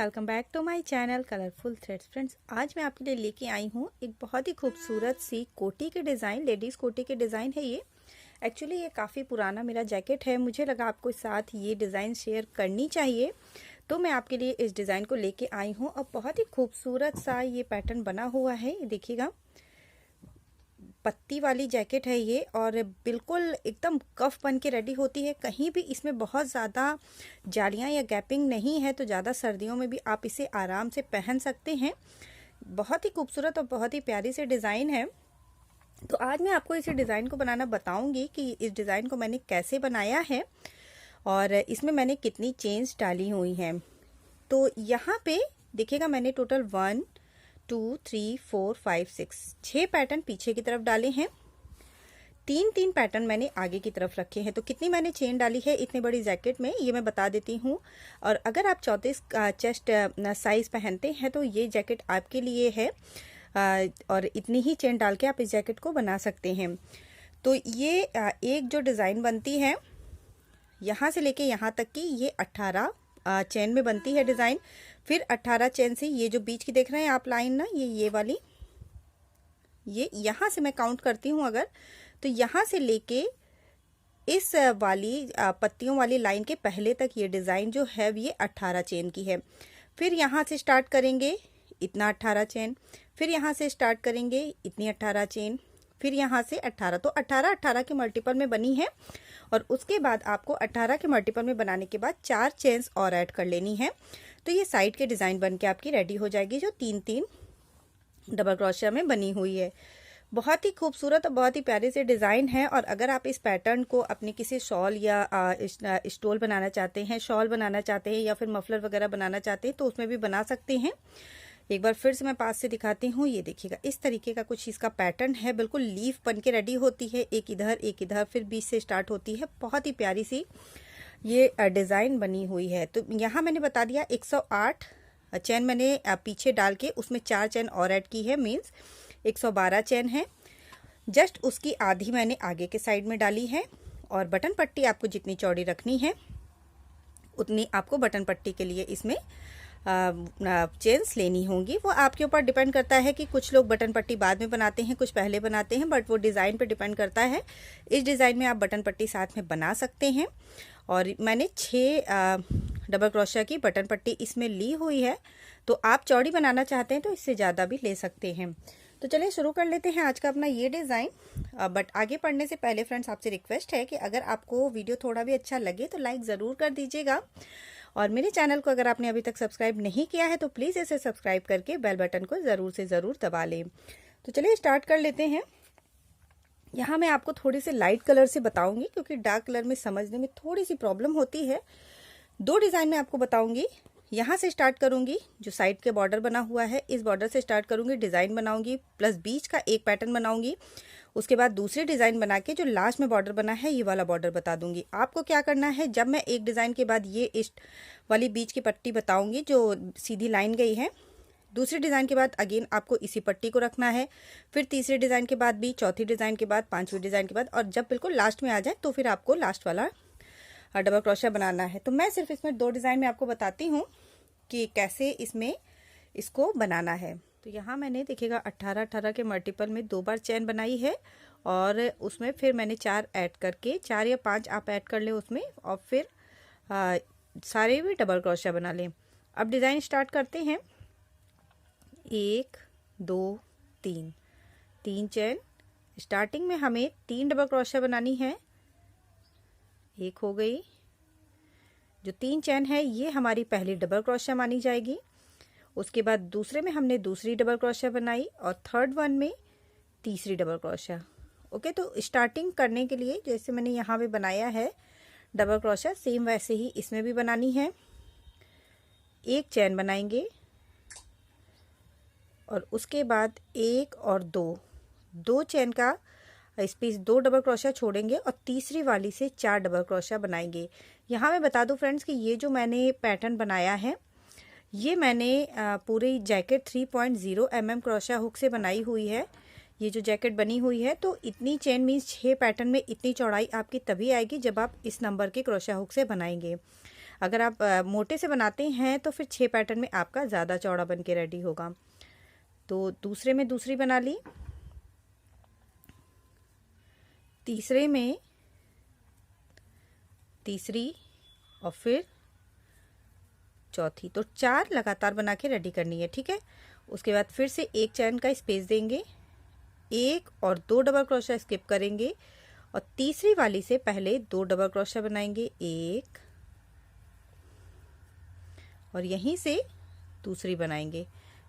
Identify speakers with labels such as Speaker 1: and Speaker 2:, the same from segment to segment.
Speaker 1: Welcome back to my channel colourful threads. Friends, आज मैं आपके लिए लेके आई हूँ एक बहुत ही खूबसूरत सी कोटी के डिज़ाइन, लेडीज़ कोटी के डिज़ाइन है ये। एक्चुअली ये काफ़ी पुराना मेरा जैकेट है, मुझे लगा आपको साथ ये डिज़ाइन शेयर करनी चाहिए, तो मैं आपके लिए इस डिज़ाइन को लेके आई हूँ। और बहुत ही खूबसूरत सा ये पैटर्न बना हुआ है, ये देखिएगा। पत्ती वाली जैकेट है ये और बिल्कुल एकदम कफ बन के रेडी होती है। कहीं भी इसमें बहुत ज़्यादा जालियाँ या गैपिंग नहीं है, तो ज़्यादा सर्दियों में भी आप इसे आराम से पहन सकते हैं। बहुत ही खूबसूरत और बहुत ही प्यारी सी डिज़ाइन है। तो आज मैं आपको इस डिज़ाइन को बनाना बताऊंगी कि इस डिज़ाइन को मैंने कैसे बनाया है और इसमें मैंने कितनी चेन्स डाली हुई हैं। तो यहाँ पे देखिएगा, मैंने टोटल 1 2 3 4 5 6 पैटर्न पीछे की तरफ डाले हैं, 3 पैटर्न मैंने आगे की तरफ रखे हैं। तो कितनी मैंने चेन डाली है इतनी बड़ी जैकेट में, ये मैं बता देती हूँ। और अगर आप 34 चेस्ट साइज पहनते हैं तो ये जैकेट आपके लिए है और इतनी ही चेन डाल के आप इस जैकेट को बना सकते हैं। तो ये एक जो डिज़ाइन बनती है यहाँ से लेके यहाँ तक की, ये 18 चेन में बनती है डिज़ाइन। फिर 18 चेन से ये जो बीच की देख रहे हैं आप लाइन ना, ये वाली, ये यहाँ से मैं काउंट करती हूँ अगर, तो यहाँ से लेके इस वाली पत्तियों वाली लाइन के पहले तक ये डिज़ाइन जो है ये 18 चेन की है। फिर यहाँ से स्टार्ट करेंगे इतना 18 चेन, फिर यहाँ से स्टार्ट करेंगे इतनी 18 चेन, फिर यहाँ से 18। तो 18 के मल्टीपल में बनी है। और उसके बाद आपको 18 के मल्टीपल में बनाने के बाद 4 चेन्स और ऐड कर लेनी है। तो ये साइड के डिज़ाइन बन के आपकी रेडी हो जाएगी, जो 3 डबल क्रोशिया में बनी हुई है। बहुत ही खूबसूरत और बहुत ही प्यारी से डिज़ाइन है। और अगर आप इस पैटर्न को अपने किसी शॉल या स्टोल बनाना चाहते हैं, शॉल बनाना चाहते हैं या फिर मफलर वगैरह बनाना चाहते हैं तो उसमें भी बना सकते हैं। एक बार फिर से मैं पास से दिखाती हूँ, ये देखिएगा इस तरीके का कुछ इसका पैटर्न है। बिल्कुल लीफ बन के रेडी होती है, एक इधर फिर बीच से स्टार्ट होती है। बहुत ही प्यारी सी ये डिज़ाइन बनी हुई है। तो यहाँ मैंने बता दिया 108 चैन मैंने पीछे डाल के उसमें 4 चैन और ऐड की है, मीन्स 112 चैन है। जस्ट उसकी आधी मैंने आगे के साइड में डाली है। और बटन पट्टी आपको जितनी चौड़ी रखनी है उतनी आपको बटन पट्टी के लिए इसमें चेन्स लेनी होंगी। वो आपके ऊपर डिपेंड करता है कि कुछ लोग बटन पट्टी बाद में बनाते हैं, कुछ पहले बनाते हैं, बट वो डिज़ाइन पे डिपेंड करता है। इस डिज़ाइन में आप बटन पट्टी साथ में बना सकते हैं। और मैंने 6 डबल क्रोशिया की बटन पट्टी इसमें ली हुई है। तो आप चौड़ी बनाना चाहते हैं तो इससे ज़्यादा भी ले सकते हैं। तो चलिए शुरू कर लेते हैं आज का अपना ये डिज़ाइन। बट आगे पढ़ने से पहले फ्रेंड्स आपसे रिक्वेस्ट है कि अगर आपको वीडियो थोड़ा भी अच्छा लगे तो लाइक ज़रूर कर दीजिएगा। और मेरे चैनल को अगर आपने अभी तक सब्सक्राइब नहीं किया है तो प्लीज़ इसे सब्सक्राइब करके बेल बटन को ज़रूर से ज़रूर दबा लें। तो चलिए स्टार्ट कर लेते हैं। यहाँ मैं आपको थोड़ी सी लाइट कलर से बताऊंगी क्योंकि डार्क कलर में समझने में थोड़ी सी प्रॉब्लम होती है। 2 डिज़ाइन में आपको बताऊंगी। यहाँ से स्टार्ट करूंगी, जो साइड के बॉर्डर बना हुआ है इस बॉर्डर से स्टार्ट करूंगी, डिज़ाइन बनाऊंगी, प्लस बीच का एक पैटर्न बनाऊंगी। उसके बाद दूसरी डिज़ाइन बना के जो लास्ट में बॉर्डर बना है ये वाला बॉर्डर बता दूंगी। आपको क्या करना है, जब मैं एक डिज़ाइन के बाद ये इस वाली बीच की पट्टी बताऊंगी जो सीधी लाइन गई है, दूसरी डिज़ाइन के बाद अगेन आपको इसी पट्टी को रखना है। फिर तीसरी डिज़ाइन के बाद भी, चौथी डिज़ाइन के बाद, 5वीं डिज़ाइन के बाद, और जब बिल्कुल लास्ट में आ जाए तो फिर आपको लास्ट वाला डबल क्रोशिया बनाना है। तो मैं सिर्फ इसमें 2 डिज़ाइन में आपको बताती हूँ कि कैसे इसमें इसको बनाना है। तो यहाँ मैंने देखिएगा 18 के मल्टीपल में 2 बार चैन बनाई है और उसमें फिर मैंने 4 ऐड करके, 4 या 5 आप ऐड कर लें उसमें, और फिर सारे भी डबल क्रोशिया बना लें। अब डिज़ाइन स्टार्ट करते हैं। 1 2 3 चैन। स्टार्टिंग में हमें 3 डबल क्रोशिया बनानी है। एक हो गई। जो 3 चैन है ये हमारी पहली डबल क्रोशिया मानी जाएगी। उसके बाद दूसरे में हमने दूसरी डबल क्रोशिया बनाई और थर्ड वन में तीसरी डबल क्रोशिया। ओके, तो स्टार्टिंग करने के लिए जैसे मैंने यहाँ पे बनाया है डबल क्रोशिया, सेम वैसे ही इसमें भी बनानी है। एक चैन बनाएंगे और उसके बाद 1 और 2 चैन का स्पेस, 2 डबल क्रोशिया छोड़ेंगे और तीसरी वाली से 4 डबल क्रोशिया बनाएंगे। यहाँ मैं बता दूं फ्रेंड्स कि ये जो मैंने पैटर्न बनाया है ये मैंने पूरी जैकेट 3.0 mm क्रोशिया हुक से बनाई हुई है। ये जो जैकेट बनी हुई है, तो इतनी चेन मीन्स 6 पैटर्न में इतनी चौड़ाई आपकी तभी आएगी जब आप इस नंबर के क्रोशिया हुक से बनाएंगे। अगर आप मोटे से बनाते हैं तो फिर 6 पैटर्न में आपका ज़्यादा चौड़ा बन के रेडी होगा। तो दूसरे में दूसरी बना ली, तीसरे में तीसरी और फिर चौथी। तो 4 लगातार बना के रेडी करनी है, ठीक है। उसके बाद फिर से एक चैन का स्पेस देंगे, 1 और 2 डबल क्रोशिया स्किप करेंगे और तीसरी वाली से पहले 2 डबल क्रोशिया बनाएंगे, 1 और यहीं से दूसरी बनाएंगे,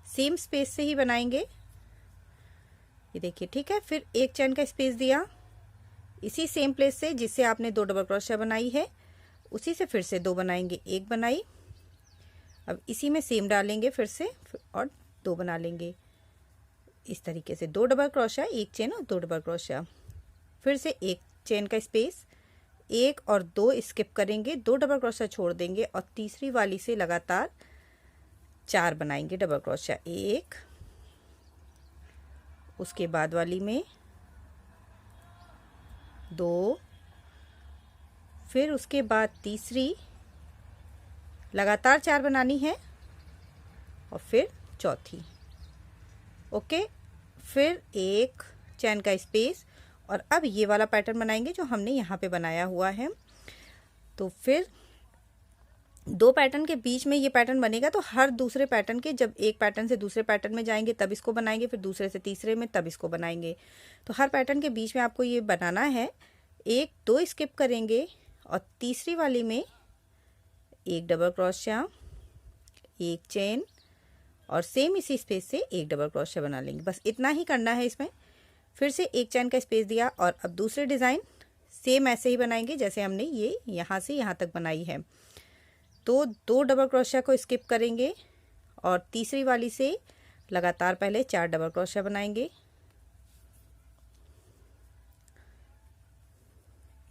Speaker 1: सेम स्पेस से ही बनाएंगे, ये देखिए, ठीक है। फिर एक चैन का स्पेस दिया, इसी सेम प्लेस से जिससे आपने 2 डबल क्रोशिया बनाई है उसी से फिर से 2 बनाएंगे, 1 बनाई, अब इसी में सेम डालेंगे फिर से और 2 बना लेंगे। इस तरीके से 2 डबल क्रोशिया, एक चेन और 2 डबल क्रोशिया, फिर से एक चेन का स्पेस, 1 और 2 स्किप करेंगे, 2 डबल क्रोशिया छोड़ देंगे और तीसरी वाली से लगातार 4 बनाएंगे डबल क्रोशिया, 1, उसके बाद वाली में 2, फिर उसके बाद तीसरी, लगातार 4 बनानी है और फिर चौथी, ओके। फिर एक चैन का स्पेस और अब ये वाला पैटर्न बनाएंगे जो हमने यहाँ पे बनाया हुआ है। तो फिर 2 पैटर्न के बीच में ये पैटर्न बनेगा, तो हर दूसरे पैटर्न के, जब एक पैटर्न से दूसरे पैटर्न में जाएंगे तब इसको बनाएंगे, फिर दूसरे से तीसरे में तब इसको बनाएंगे। तो हर पैटर्न के बीच में आपको ये बनाना है, 1 2 स्किप करेंगे और तीसरी वाली में 1 डबल क्रोशिया, 1 चेन और सेम इसी स्पेस से 1 डबल क्रोशिया बना लेंगे, बस इतना ही करना है इसमें। फिर से एक चैन का स्पेस दिया और अब दूसरे डिज़ाइन सेम ऐसे ही बनाएंगे जैसे हमने ये यहाँ से यहाँ तक बनाई है। तो 2 डबल क्रोशिया को स्किप करेंगे और तीसरी वाली से लगातार पहले 4 डबल क्रोशिया बनाएंगे,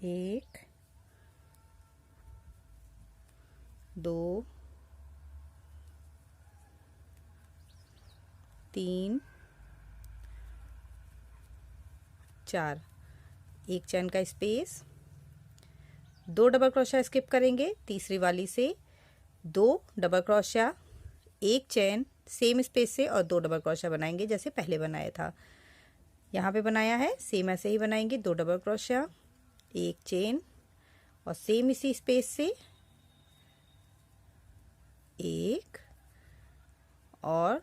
Speaker 1: 1 2 3 4, एक चैन का स्पेस, 2 डबल क्रोशिया स्किप करेंगे, तीसरी वाली से 2 डबल क्रोशिया, 1 चैन सेम स्पेस से और 2 डबल क्रोशिया बनाएंगे जैसे पहले बनाया था। यहाँ पे बनाया है सेम ऐसे ही बनाएंगे, 2 डबल क्रोशिया, 1 चेन और सेम इसी स्पेस से 1 और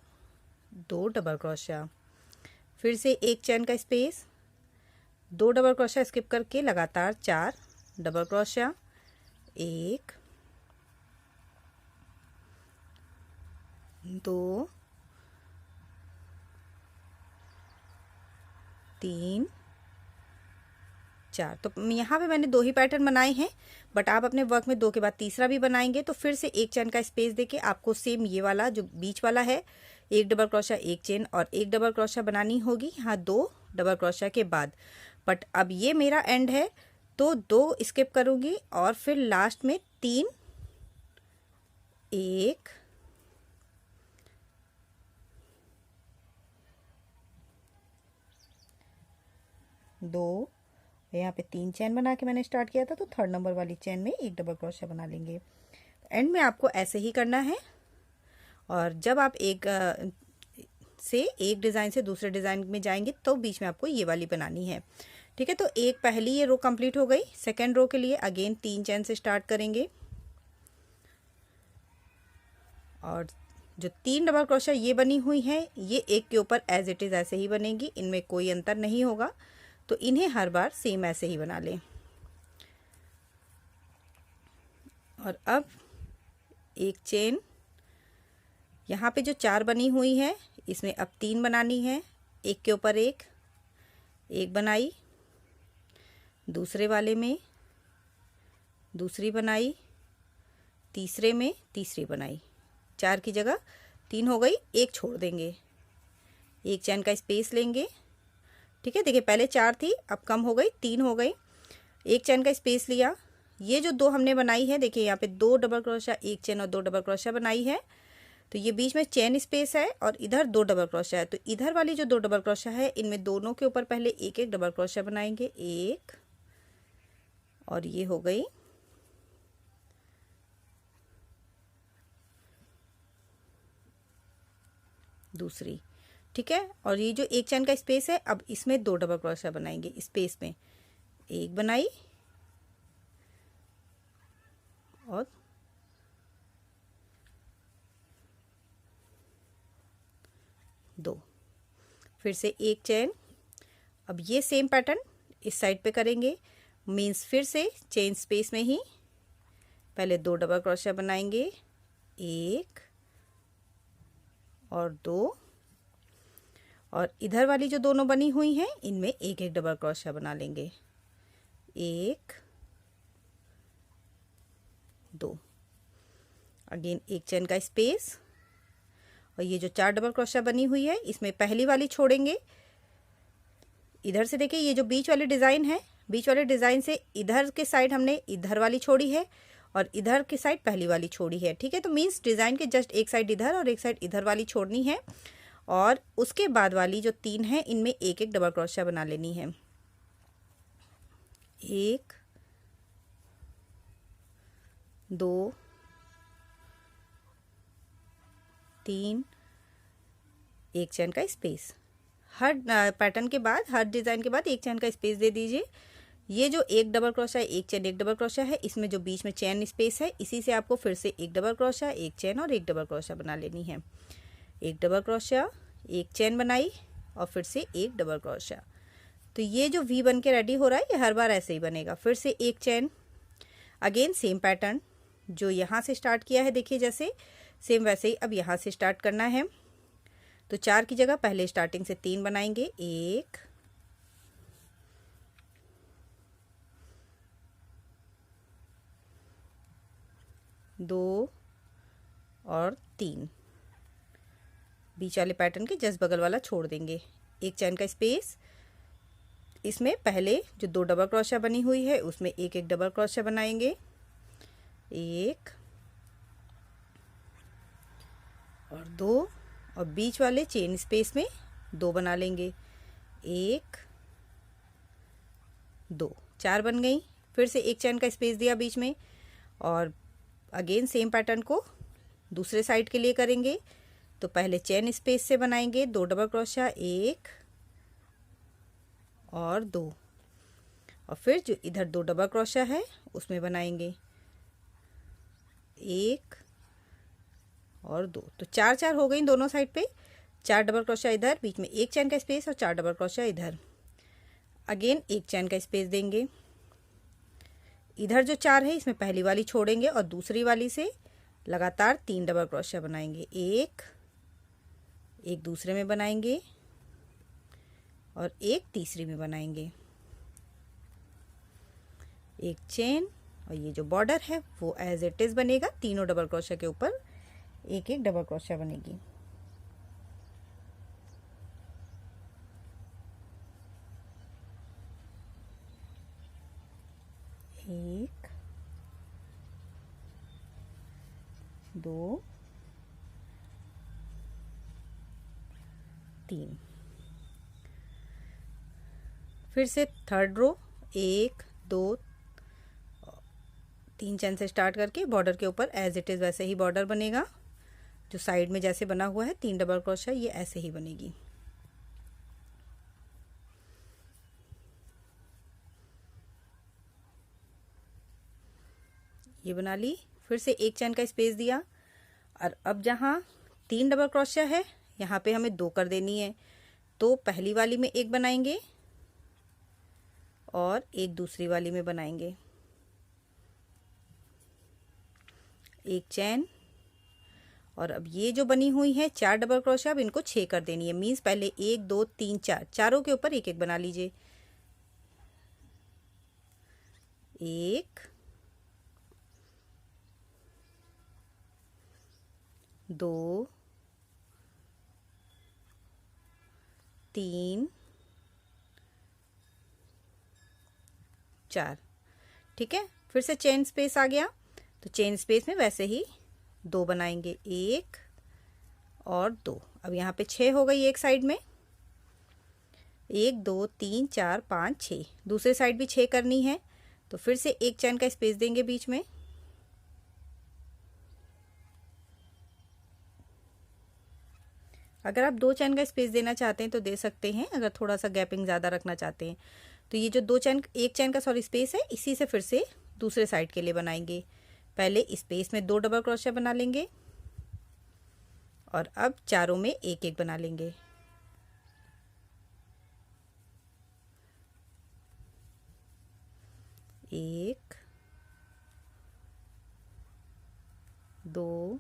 Speaker 1: 2 डबल क्रोशिया, फिर से एक चैन का स्पेस, 2 डबल क्रोशिया स्किप करके लगातार 4 डबल क्रोशिया, 1 2 3 4। तो यहाँ पे मैंने 2 ही पैटर्न बनाए हैं, बट आप अपने वर्क में 2 के बाद तीसरा भी बनाएंगे। तो फिर से एक चैन का स्पेस देके आपको सेम ये वाला जो बीच वाला है 1 डबल क्रोशिया, 1 चेन और 1 डबल क्रोशिया बनानी होगी यहाँ 2 डबल क्रोशिया के बाद। बट अब ये मेरा एंड है तो 2 स्किप करूँगी और फिर लास्ट में 3, 1 2, यहाँ पे 3 चैन बना के मैंने स्टार्ट किया था, तो 3rd नंबर वाली चैन में 1 डबल क्रोशिया बना लेंगे। एंड में आपको ऐसे ही करना है। और जब आप एक डिज़ाइन से दूसरे डिज़ाइन में जाएंगे तो बीच में आपको ये वाली बनानी है, ठीक है। तो एक पहली ये रो कंप्लीट हो गई। सेकेंड रो के लिए अगेन 3 चैन से स्टार्ट करेंगे और जो 3 डबल क्रोशिया ये बनी हुई है ये एक के ऊपर एज इट इज़ ऐसे ही बनेगी, इनमें कोई अंतर नहीं होगा। तो इन्हें हर बार सेम ऐसे ही बना लें। और अब एक चेन, यहाँ पे जो 4 बनी हुई है इसमें अब 3 बनानी है, एक के ऊपर एक बनाई, दूसरे वाले में दूसरी बनाई, तीसरे में तीसरी बनाई, 4 की जगह 3 हो गई, एक छोड़ देंगे, एक चैन का स्पेस लेंगे, ठीक है। देखिए पहले 4 थी, अब कम हो गई, 3 हो गई, एक चैन का स्पेस लिया। ये जो 2 हमने बनाई है, देखिए यहाँ पे 2 डबल क्रोशिया, 1 चैन और 2 डबल क्रोशिया बनाई है, तो ये बीच में चैन स्पेस है और इधर 2 डबल क्रोशिया है। तो इधर वाली जो 2 डबल क्रोशिया है इनमें दोनों के ऊपर पहले एक एक डबल क्रोशिया बनाएंगे, 1 और ये हो गई दूसरी, ठीक है। और ये जो एक चैन का स्पेस है, अब इसमें 2 डबल क्रोशिया बनाएंगे। स्पेस में एक बनाई और 2, फिर से एक चेन। अब ये सेम पैटर्न इस साइड पे करेंगे, मीन्स फिर से चेन स्पेस में ही पहले 2 डबल क्रोशिया बनाएंगे, 1 और 2, और इधर वाली जो दोनों बनी हुई हैं इनमें एक एक डबल क्रोशिया बना लेंगे, 1 2, अगेन एक चेन का स्पेस, और ये जो 4 डबल क्रोशिया बनी हुई है इसमें पहली वाली छोड़ेंगे। इधर से देखिए ये जो बीच वाली डिज़ाइन है, बीच वाले डिज़ाइन से इधर के साइड हमने इधर वाली छोड़ी है और इधर के साइड पहली वाली छोड़ी है, ठीक है। तो मीन्स डिज़ाइन के जस्ट एक साइड इधर और एक साइड इधर वाली छोड़नी है, और उसके बाद वाली जो 3 है इनमें एक एक डबल क्रोशिया बना लेनी है, 1 2 3, एक चैन का स्पेस। हर पैटर्न के बाद, हर डिज़ाइन के बाद एक चैन का स्पेस दे दीजिए। ये जो एक डबल क्रोशिया, एक चैन, एक डबल क्रोशिया है, इसमें जो बीच में चैन स्पेस है इसी से आपको फिर से एक डबल क्रोशिया, एक चैन और एक डबल क्रोशिया बना लेनी है। एक डबल क्रोशिया, एक चैन बनाई और फिर से एक डबल क्रोशिया। तो ये जो वी बन के रेडी हो रहा है ये हर बार ऐसे ही बनेगा। फिर से एक चैन, अगेन सेम पैटर्न जो यहाँ से स्टार्ट किया है, देखिए जैसे सेम वैसे ही अब यहाँ से स्टार्ट करना है। तो 4 की जगह पहले स्टार्टिंग से 3 बनाएंगे, 1 2 और 3, बीच वाले पैटर्न के जस्ट बगल वाला छोड़ देंगे, एक चैन का स्पेस। इसमें पहले जो 2 डबल क्रोशिया बनी हुई है उसमें एक एक डबल क्रोशिया बनाएंगे, 1 और 2, और बीच वाले चेन स्पेस में 2 बना लेंगे, 1 2, 4 बन गई। फिर से एक चैन का स्पेस दिया बीच में, और अगेन सेम पैटर्न को दूसरे साइड के लिए करेंगे। तो पहले चेन स्पेस से बनाएंगे 2 डबल क्रोशिया, 1 और 2, और फिर जो इधर 2 डबल क्रोशिया है उसमें बनाएंगे 1 और 2। तो 4 4 हो गई दोनों साइड पे, 4 डबल क्रोशिया इधर, बीच में एक चैन का स्पेस और 4 डबल क्रोशिया इधर। अगेन एक चैन का स्पेस देंगे, इधर जो 4 है इसमें पहली वाली छोड़ेंगे और दूसरी वाली से लगातार 3 डबल क्रोशिया बनाएंगे, एक दूसरे में बनाएंगे और एक तीसरी में बनाएंगे, एक चेन, और ये जो बॉर्डर है वो एज इट इज बनेगा। तीनों डबल क्रोशिया के ऊपर एक एक डबल क्रोशिया बनेगी, एक 2 3। फिर से थर्ड रो 1 2 3 चैन से स्टार्ट करके बॉर्डर के ऊपर एज इट इज़ वैसे ही बॉर्डर बनेगा, जो साइड में जैसे बना हुआ है 3 डबल क्रोशिया, ये ऐसे ही बनेगी। ये बना ली। फिर से एक चैन का स्पेस दिया, और अब जहाँ 3 डबल क्रोशिया है यहाँ पे हमें 2 कर देनी है। तो पहली वाली में एक बनाएंगे और एक दूसरी वाली में बनाएंगे, एक चैन, और अब ये जो बनी हुई है 4 डबल क्रोशिया, अब इनको 6 कर देनी है। मीन्स पहले 1 2 3 4, चारों के ऊपर एक एक बना लीजिए, 1 2 3 4, ठीक है। फिर से चेन स्पेस आ गया, तो चेन स्पेस में वैसे ही 2 बनाएंगे, 1 और 2। अब यहाँ पे 6 हो गई एक साइड में, 1 2 3 4 5 6, दूसरे साइड भी 6 करनी है। तो फिर से एक चैन का स्पेस देंगे बीच में, अगर आप 2 चैन का स्पेस देना चाहते हैं तो दे सकते हैं, अगर थोड़ा सा गैपिंग ज़्यादा रखना चाहते हैं तो ये जो 1 चैन का स्पेस है, इसी से फिर से दूसरे साइड के लिए बनाएंगे। पहले स्पेस में 2 डबल क्रोशिया बना लेंगे और अब चारों में एक एक बना लेंगे। एक, 2,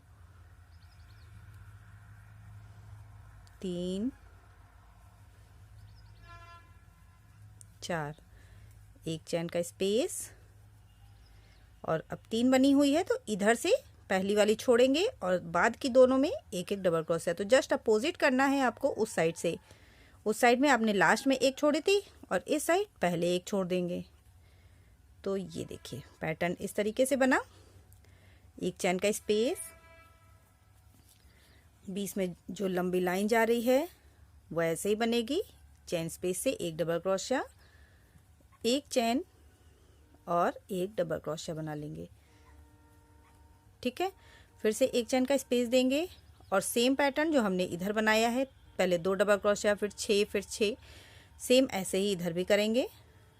Speaker 1: 3, 4, 1 चैन का स्पेस और अब 3 बनी हुई है तो इधर से पहली वाली छोड़ेंगे और बाद की दोनों में एक एक डबल क्रोशिया। तो जस्ट अपोजिट करना है आपको उस साइड से। उस साइड में आपने लास्ट में एक छोड़ी थी और इस साइड पहले एक छोड़ देंगे। तो ये देखिए पैटर्न इस तरीके से बना। 1 चैन का स्पेस, बीच में जो लंबी लाइन जा रही है वो ऐसे ही बनेगी। चैन स्पेस से एक डबल क्रोशिया, 1 चैन और एक डबल क्रोशिया बना लेंगे। ठीक है, फिर से 1 चैन का स्पेस देंगे और सेम पैटर्न जो हमने इधर बनाया है, पहले 2 डबल क्रोशिया फिर 6 फिर 6, सेम ऐसे ही इधर भी करेंगे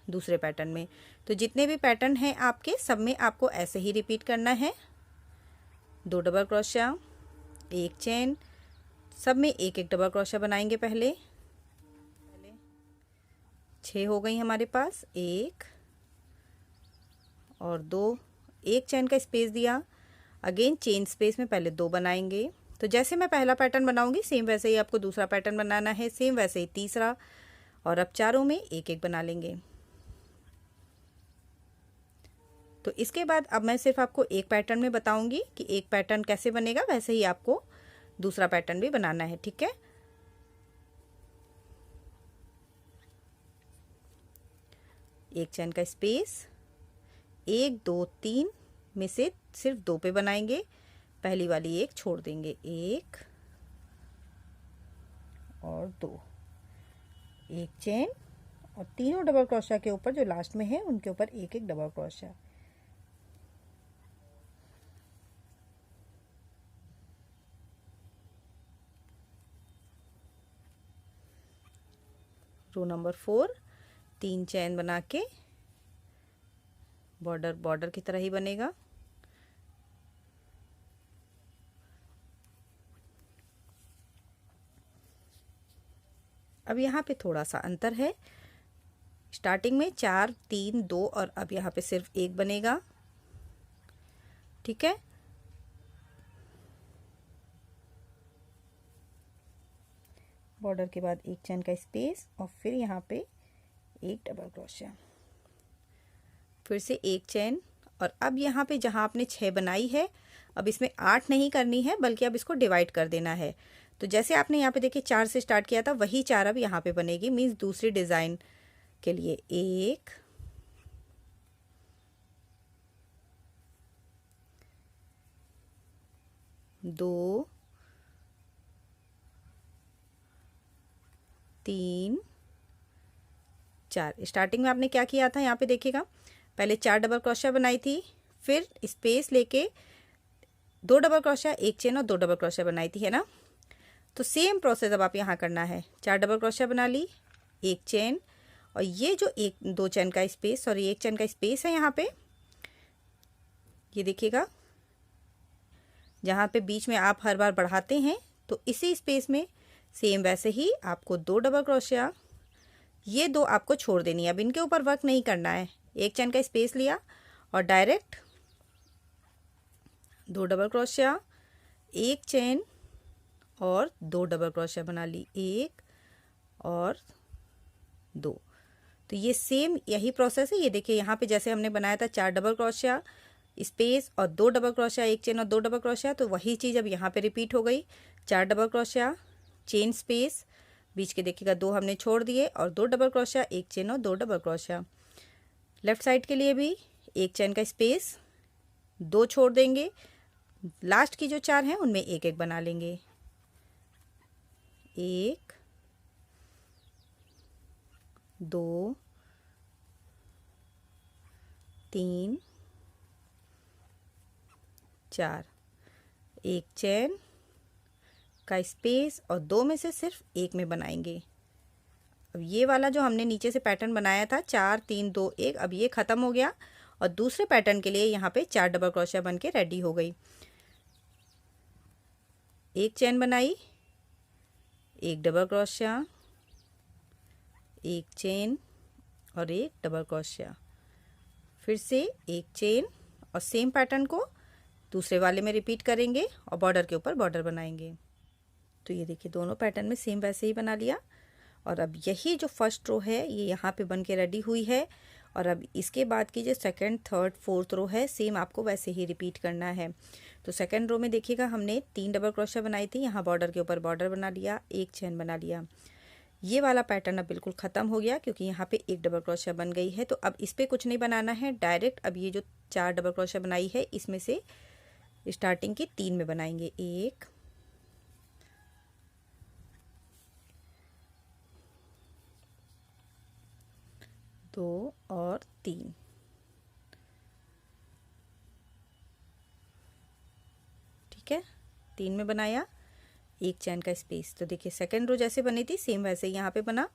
Speaker 1: दूसरे पैटर्न में। तो जितने भी पैटर्न हैं आपके, सब में आपको ऐसे ही रिपीट करना है। 2 डबल क्रोशिया, 1 चैन, सब में एक एक डबल क्रोशिया बनाएंगे। पहले 6 हो गई हमारे पास, 1 और 2, 1 चैन का स्पेस दिया। अगेन चेन स्पेस में पहले 2 बनाएंगे। तो जैसे मैं पहला पैटर्न बनाऊंगी सेम वैसे ही आपको दूसरा पैटर्न बनाना है, सेम वैसे ही तीसरा, और अब चारों में एक एक बना लेंगे। तो इसके बाद अब मैं सिर्फ आपको एक पैटर्न में बताऊंगी कि एक पैटर्न कैसे बनेगा, वैसे ही आपको दूसरा पैटर्न भी बनाना है। ठीक है, एक चैन का स्पेस, 1 2 3 में से सिर्फ 2 पे बनाएंगे। पहली वाली एक छोड़ देंगे, 1 और 2, 1 चैन और तीनों डबल क्रोशिया के ऊपर जो लास्ट में है उनके ऊपर एक एक डबल क्रोशिया। रो नंबर 4, 3 चैन बना के बॉर्डर की तरह ही बनेगा। अब यहाँ पे थोड़ा सा अंतर है, स्टार्टिंग में 4 3 2 और अब यहाँ पे सिर्फ 1 बनेगा। ठीक है, बॉर्डर के बाद 1 चैन का स्पेस और फिर यहाँ पे एक डबल क्रोशिया, फिर से 1 चैन और अब यहाँ पे जहाँ आपने 6 बनाई है, अब इसमें 8 नहीं करनी है बल्कि अब इसको डिवाइड कर देना है। तो जैसे आपने यहाँ पे देखिए 4 से स्टार्ट किया था, वही 4 अब यहाँ पे बनेगी, मीन्स दूसरी डिज़ाइन के लिए 1 2 3 4। स्टार्टिंग में आपने क्या किया था, यहाँ पे देखिएगा पहले 4 डबल क्रोशिया बनाई थी, फिर स्पेस लेके 2 डबल क्रोशिया, 1 चेन और 2 डबल क्रोशिया बनाई थी, है ना। तो सेम प्रोसेस अब आप यहाँ करना है। 4 डबल क्रोशिया बना ली, 1 चेन और ये जो 2 चैन का स्पेस, सॉरी 1 चैन का स्पेस है यहाँ पे, ये देखिएगा जहाँ पे बीच में आप हर बार बढ़ाते हैं तो इसी स्पेस में सेम वैसे ही आपको 2 डबल क्रोशिया, ये 2 आपको छोड़ देनी है। अब इनके ऊपर वर्क नहीं करना है। 1 चैन का स्पेस लिया और डायरेक्ट 2 डबल क्रोशिया, 1 चैन और 2 डबल क्रोशिया बना ली, 1 और 2। तो ये सेम यही प्रोसेस है। ये देखिए यहाँ पे जैसे हमने बनाया था 4 डबल क्रोशिया स्पेस और 2 डबल क्रोशिया, 1 चेन और 2 डबल क्रोशिया, तो वही चीज़ अब यहाँ पे रिपीट हो गई। 4 डबल क्रोशिया, चेन स्पेस, बीच के देखिएगा 2 हमने छोड़ दिए और 2 डबल क्रोशिया, 1 चेन और 2 डबल क्रोशिया। लेफ्ट साइड के लिए भी 1 चैन का स्पेस, 2 छोड़ देंगे, लास्ट की जो 4 हैं उनमें एक एक बना लेंगे, 1 2 3 4, 1 चैन, का स्पेस और 2 में से सिर्फ एक में बनाएंगे। अब ये वाला जो हमने नीचे से पैटर्न बनाया था 4 3 2 1, अब ये ख़त्म हो गया और दूसरे पैटर्न के लिए यहाँ पे 4 डबल क्रोशिया बन के रेडी हो गई। एक चेन बनाई, एक डबल क्रोशिया, एक चेन और एक डबल क्रोशिया, फिर से एक चेन और सेम पैटर्न को दूसरे वाले में रिपीट करेंगे और बॉर्डर के ऊपर बॉर्डर बनाएंगे। तो ये देखिए दोनों पैटर्न में सेम वैसे ही बना लिया। और अब यही जो फर्स्ट रो है ये यहाँ पे बन के रेडी हुई है। और अब इसके बाद की जो सेकंड, थर्ड, फोर्थ रो है सेम आपको वैसे ही रिपीट करना है। तो सेकंड रो में देखिएगा हमने 3 डबल क्रोशिया बनाई थी, यहाँ बॉर्डर के ऊपर बॉर्डर बना लिया, एक चेन बना लिया। ये वाला पैटर्न अब बिल्कुल ख़त्म हो गया क्योंकि यहाँ पे एक डबल क्रोशिया बन गई है। तो अब इस पर कुछ नहीं बनाना है, डायरेक्ट अब ये जो 4 डबल क्रोशिया बनाई है इसमें से स्टार्टिंग की 3 में बनाएंगे, 1 2 और 3। ठीक है, 3 में बनाया, एक चैन का स्पेस। तो देखिए सेकंड रो जैसे बनी थी सेम वैसे ही यहाँ पे बना।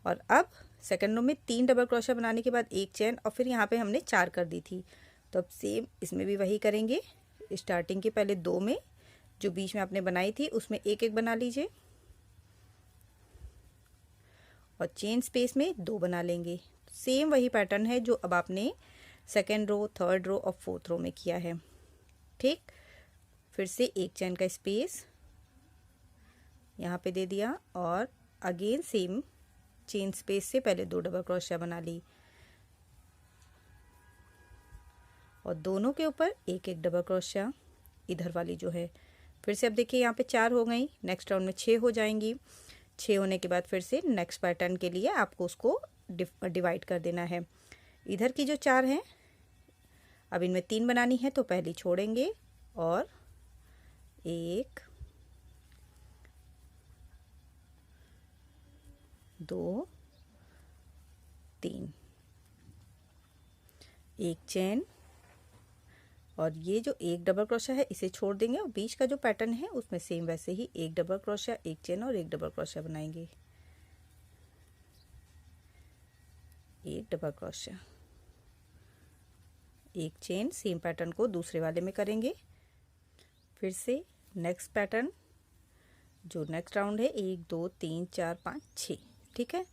Speaker 1: और अब सेकंड रो में 3 डबल क्रोशिया बनाने के बाद एक चैन और फिर यहाँ पे हमने 4 कर दी थी। तो अब सेम इसमें भी वही करेंगे। स्टार्टिंग के पहले 2 में जो बीच में आपने बनाई थी उसमें एक एक बना लीजिए और चेन स्पेस में 2 बना लेंगे। सेम वही पैटर्न है जो अब आपने सेकेंड रो, थर्ड रो और फोर्थ रो में किया है। ठीक, फिर से एक चैन का स्पेस यहाँ पे दे दिया और अगेन सेम चेन स्पेस से पहले 2 डबल क्रोशिया बना ली और दोनों के ऊपर एक एक डबल क्रोशिया इधर वाली जो है। फिर से अब देखिए यहाँ पे 4 हो गई, नेक्स्ट राउंड में 6 हो जाएंगी। 6 होने के बाद फिर से नेक्स्ट पैटर्न के लिए आपको उसको डिवाइड कर देना है। इधर की जो 4 हैं अब इनमें 3 बनानी है तो पहली छोड़ेंगे और 1 2 3, एक चेन और ये जो एक डबल क्रोशिया है इसे छोड़ देंगे और बीच का जो पैटर्न है उसमें सेम वैसे ही एक डबल क्रोशिया, एक चेन और एक डबल क्रोशिया बनाएंगे, एक डबल क्रोशिया, एक चेन। सेम पैटर्न को दूसरे वाले में करेंगे। फिर से नेक्स्ट पैटर्न जो नेक्स्ट राउंड है 1 2 3 4 5 6। ठीक है,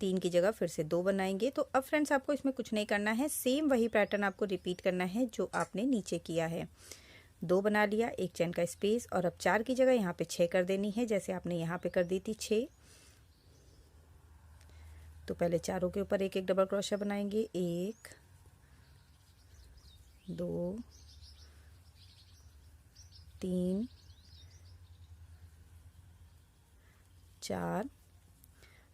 Speaker 1: 3 की जगह फिर से 2 बनाएंगे। तो अब फ्रेंड्स आपको इसमें कुछ नहीं करना है, सेम वही पैटर्न आपको रिपीट करना है जो आपने नीचे किया है। 2 बना लिया, एक चैन का स्पेस और अब 4 की जगह यहाँ पे 6 कर देनी है जैसे आपने यहाँ पे कर दी थी 6। तो पहले चारों के ऊपर एक एक डबल क्रोशिया बनाएंगे, 1 2 3 4,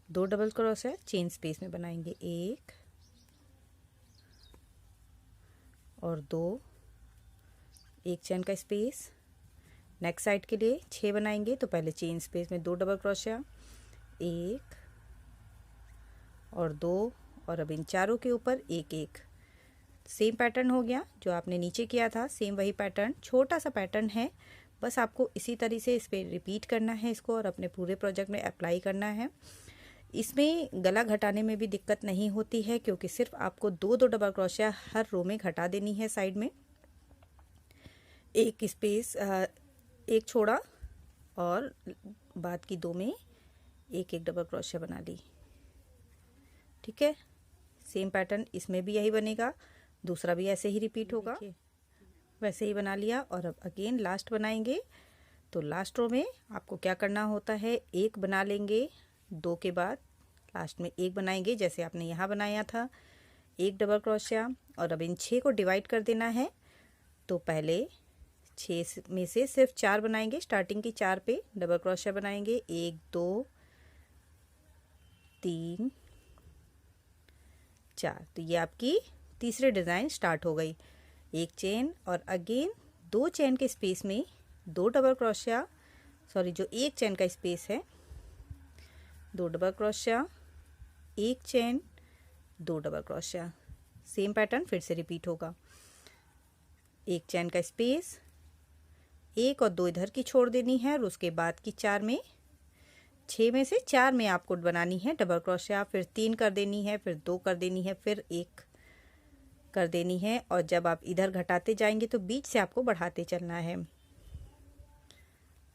Speaker 1: 2 डबल क्रोशिया चेन स्पेस में बनाएंगे, 1 और 2, एक चैन का स्पेस। नेक्स्ट साइड के लिए 6 बनाएंगे तो पहले चेन स्पेस में 2 डबल क्रोशिया, 1 और 2 और अब इन चारों के ऊपर एक एक। सेम पैटर्न हो गया जो आपने नीचे किया था, सेम वही पैटर्न, छोटा सा पैटर्न है, बस आपको इसी तरीके से इस पर रिपीट करना है इसको और अपने पूरे प्रोजेक्ट में अप्लाई करना है। इसमें गला घटाने में भी दिक्कत नहीं होती है क्योंकि सिर्फ आपको 2 डबल क्रोशिया हर रो में घटा देनी है साइड में, एक स्पेस एक छोड़ा और बाद की 2 में एक एक डबल क्रोशिया बना ली। ठीक है, सेम पैटर्न इसमें भी यही बनेगा, दूसरा भी ऐसे ही रिपीट होगा, वैसे ही बना लिया। और अब अगेन लास्ट बनाएंगे। तो लास्ट रो में आपको क्या करना होता है, एक बना लेंगे, 2 के बाद लास्ट में एक बनाएंगे जैसे आपने यहाँ बनाया था, एक डबल क्रोशिया और अब इन 6 को डिवाइड कर देना है। तो पहले 6 में से सिर्फ 4 बनाएंगे, स्टार्टिंग की 4 पे डबल क्रोशिया बनाएंगे, 1 2 3 4। तो ये आपकी तीसरी डिज़ाइन स्टार्ट हो गई। एक चेन और अगेन 2 चेन के स्पेस में 2 डबल क्रोशिया, सॉरी जो एक चेन का स्पेस है, 2 डबल क्रोशिया, एक chain, 2 double crochet. Same pattern फिर से रिपीट होगा, एक चैन का स्पेस, 1 और 2 इधर की छोड़ देनी है, और उसके बाद की 4 में 6 में से 4 में आपको बनानी है डबल क्रोशिया, फिर 3 कर देनी है, फिर 2 कर देनी है, फिर 1 कर देनी है। और जब आप इधर घटाते जाएंगे तो बीच से आपको बढ़ाते चलना है।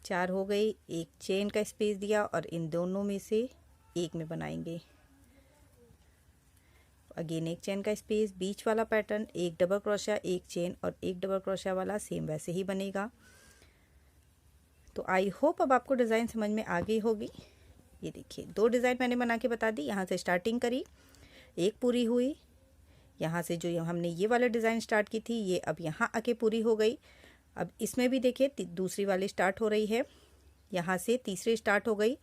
Speaker 1: 4 हो गई, एक चेन का स्पेस दिया और इन दोनों में से एक में बनाएंगे। अगेन एक चेन का स्पेस, बीच वाला पैटर्न, एक डबल क्रोशिया, एक चेन और एक डबल क्रोशिया वाला सेम वैसे ही बनेगा। तो आई होप अब आपको डिज़ाइन समझ में आ गई होगी। ये देखिए 2 डिज़ाइन मैंने बना के बता दी। यहाँ से स्टार्टिंग करी, एक पूरी हुई, यहाँ से जो हमने ये वाला डिज़ाइन स्टार्ट की थी ये अब यहाँ आके पूरी हो गई। अब इसमें भी देखिए दूसरी वाली स्टार्ट हो रही है, यहाँ से तीसरी स्टार्ट हो गई,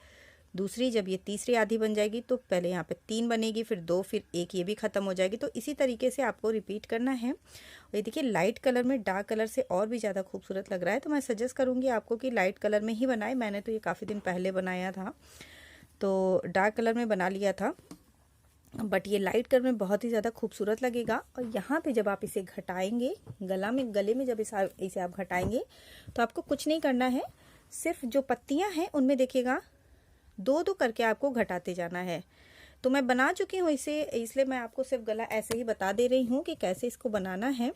Speaker 1: दूसरी जब ये तीसरी आधी बन जाएगी तो पहले यहाँ पे 3 बनेगी, फिर 2, फिर 1, ये भी ख़त्म हो जाएगी। तो इसी तरीके से आपको रिपीट करना है। और ये देखिए लाइट कलर में डार्क कलर से और भी ज़्यादा खूबसूरत लग रहा है, तो मैं सजेस्ट करूँगी आपको कि लाइट कलर में ही बनाए। मैंने तो ये काफ़ी दिन पहले बनाया था तो डार्क कलर में बना लिया था, बट ये लाइट कलर में बहुत ही ज़्यादा खूबसूरत लगेगा। और यहाँ पे जब आप इसे घटाएंगे, गले में जब इसे आप घटाएंगे तो आपको कुछ नहीं करना है, सिर्फ जो पत्तियाँ हैं उनमें देखिएगा 2-2 करके आपको घटाते जाना है। तो मैं बना चुकी हूँ इसे, इसलिए मैं आपको सिर्फ गला ऐसे ही बता दे रही हूँ कि कैसे इसको बनाना है।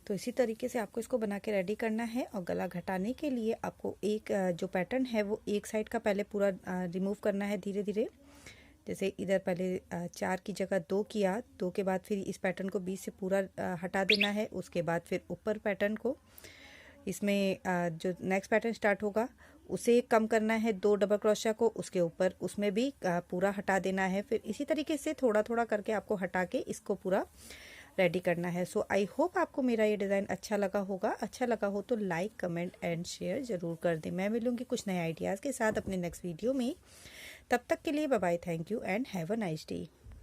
Speaker 1: तो इसी तरीके से आपको इसको बना के रेडी करना है। और गला घटाने के लिए आपको एक जो पैटर्न है वो एक साइड का पहले पूरा रिमूव करना है धीरे धीरे। जैसे इधर पहले 4 की जगह 2 किया, 2 के बाद फिर इस पैटर्न को बीच से पूरा हटा देना है। उसके बाद फिर ऊपर पैटर्न को, इसमें जो नेक्स्ट पैटर्न स्टार्ट होगा उसे कम करना है 2 डबल क्रोशिया को, उसके ऊपर उसमें भी पूरा हटा देना है। फिर इसी तरीके से थोड़ा थोड़ा करके आपको हटा के इसको पूरा रेडी करना है। सो आई होप आपको मेरा ये डिज़ाइन अच्छा लगा होगा। अच्छा लगा हो तो लाइक, कमेंट एंड शेयर ज़रूर कर दें। मैं मिलूँगी कुछ नए आइडियाज़ के साथ अपने नेक्स्ट वीडियो में। तब तक के लिए bye bye, thank you and have a nice day.